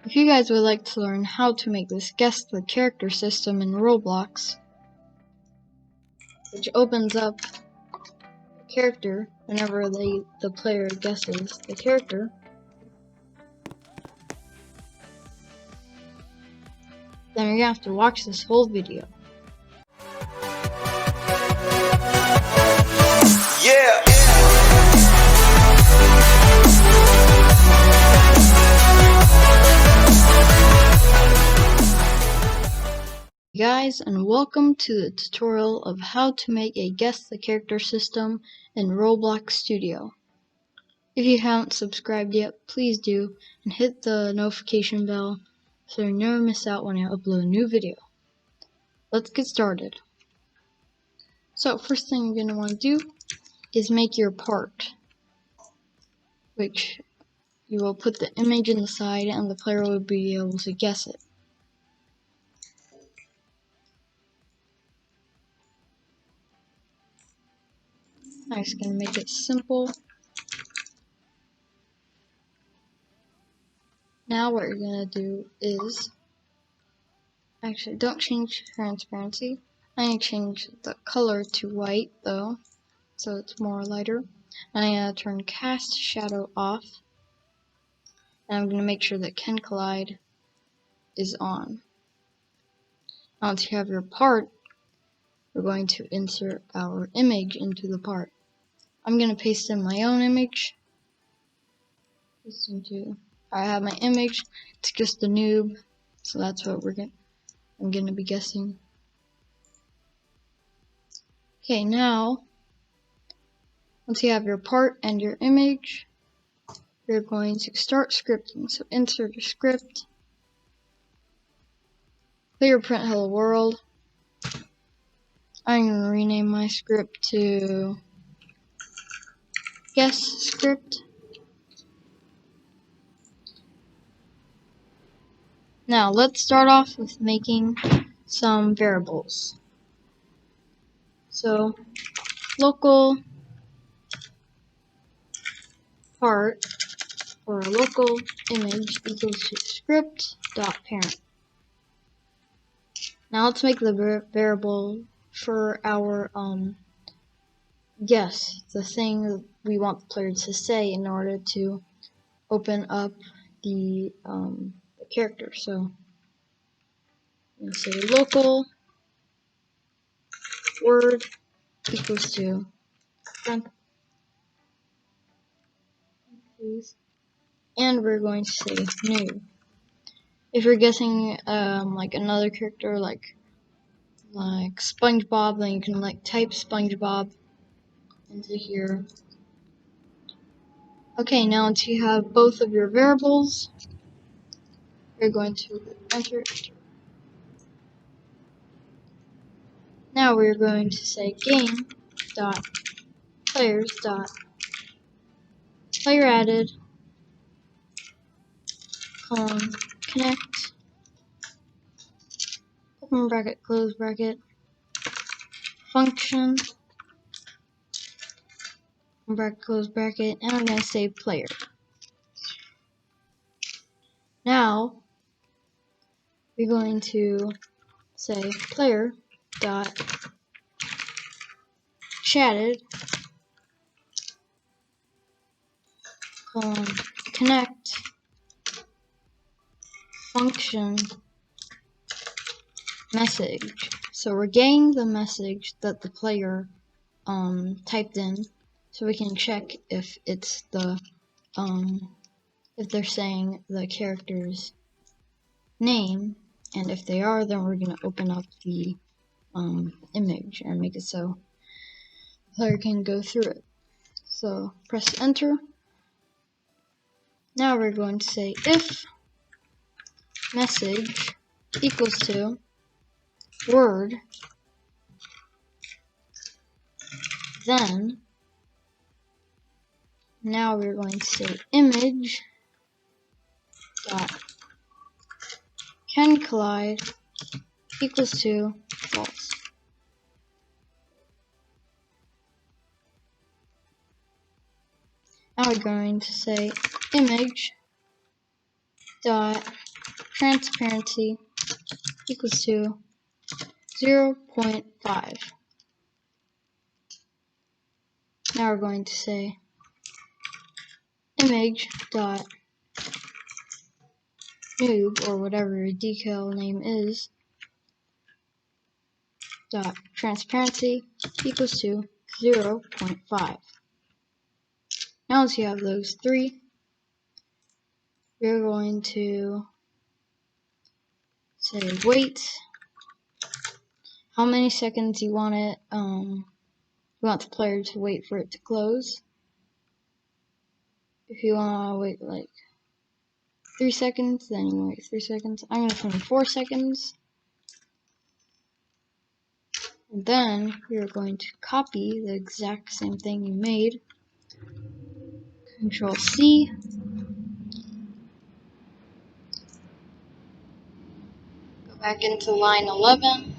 If you guys would like to learn how to make this guess the character system in Roblox, which opens up the character whenever the player guesses the character, then you're gonna have to watch this whole video. Yeah. Guys, and welcome to the tutorial of how to make a guess the character system in Roblox Studio. If you haven't subscribed yet, please do, and hit the notification bell so you never miss out when I upload a new video. Let's get started. So first thing you're going to want to do is make your part, which you will put the image in the side and the player will be able to guess it. I'm just going to make it simple. Now what you're going to do is, actually don't change transparency. I'm going to change the color to white though, so it's more lighter. And I'm going to turn cast shadow off. And I'm going to make sure that CanCollide is on. Once you have your part, we're going to insert our image into the part. I'm going to paste in my own image. I have my image. It's just a noob, so that's what I'm going to be guessing. Okay, now once you have your part and your image, you're going to start scripting. So insert a script. Clear print hello world. I'm going to rename my script to guess script. Now let's start off with making some variables. So local part or local image equals to script.Parent. Now let's make the variable for our guess, the thing that we want the player to say in order to open up the character. So I'm going to say local word equals to and we're going to say new. If you're guessing like another character like SpongeBob, then you can like type SpongeBob into here. Okay, now once you have both of your variables, you're going to enter. Now we're going to say game.Players.PlayerAdded connect open bracket close bracket function open bracket close bracket, and I'm going to say player. Now we're going to say player.Chatted connect function message. So we're getting the message that the player typed in, so we can check if it's the if they're saying the character's name, and if they are, then we're going to open up the image and make it so the player can go through it. So press enter. Now we're going to say if message equals to word, then now we're going to say image.CanCollide equals to false. Now we're going to say image.Noob Image.Transparency equals to 0.5. Now we're going to say Image.Noob, or whatever your decal name is, .transparency equals to 0.5. Now once you have those three, we're going to say wait, how many seconds you want it, you want the player to wait for it to close. If you want to wait like 3 seconds, then you wait 3 seconds. I'm going to put in 4 seconds. And then you're going to copy the exact same thing you made. Control C. Go back into line 11.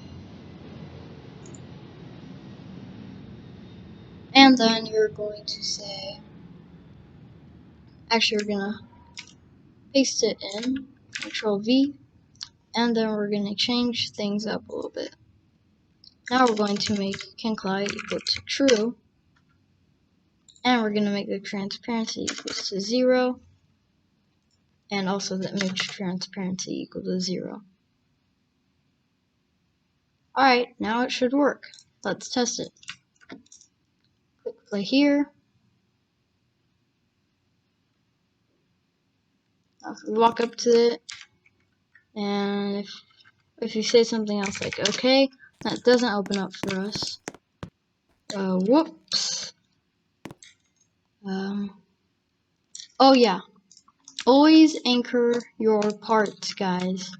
And then you're going to say, actually we're going to paste it in. Control V. And then we're going to change things up a little bit. Now we're going to make CanCollide equal to true. And we're going to make the transparency equals to 0. And also the image transparency equal to 0. Alright, now it should work. Let's test it. Click play here. Now if we walk up to it, and if you say something else like okay, that doesn't open up for us. Whoops. Oh yeah, always anchor your parts, guys.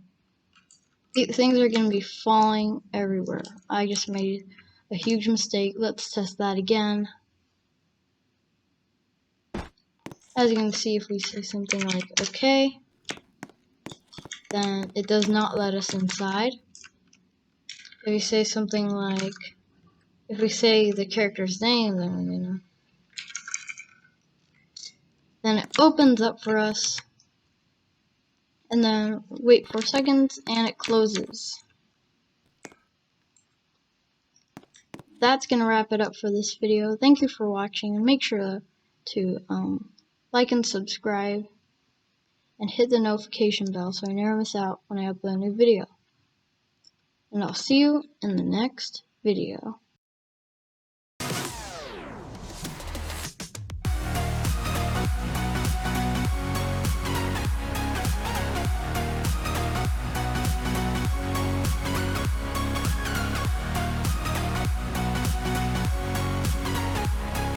Things are going to be falling everywhere. I just made a huge mistake. Let's test that again. As you can see, if we say something like okay, then it does not let us inside. If we say something like, if we say the character's name, then it opens up for us, and then wait 4 seconds, and it closes. That's going to wrap it up for this video. Thank you for watching, and make sure to like and subscribe, and hit the notification bell so you never miss out when I upload a new video. And I'll see you in the next video.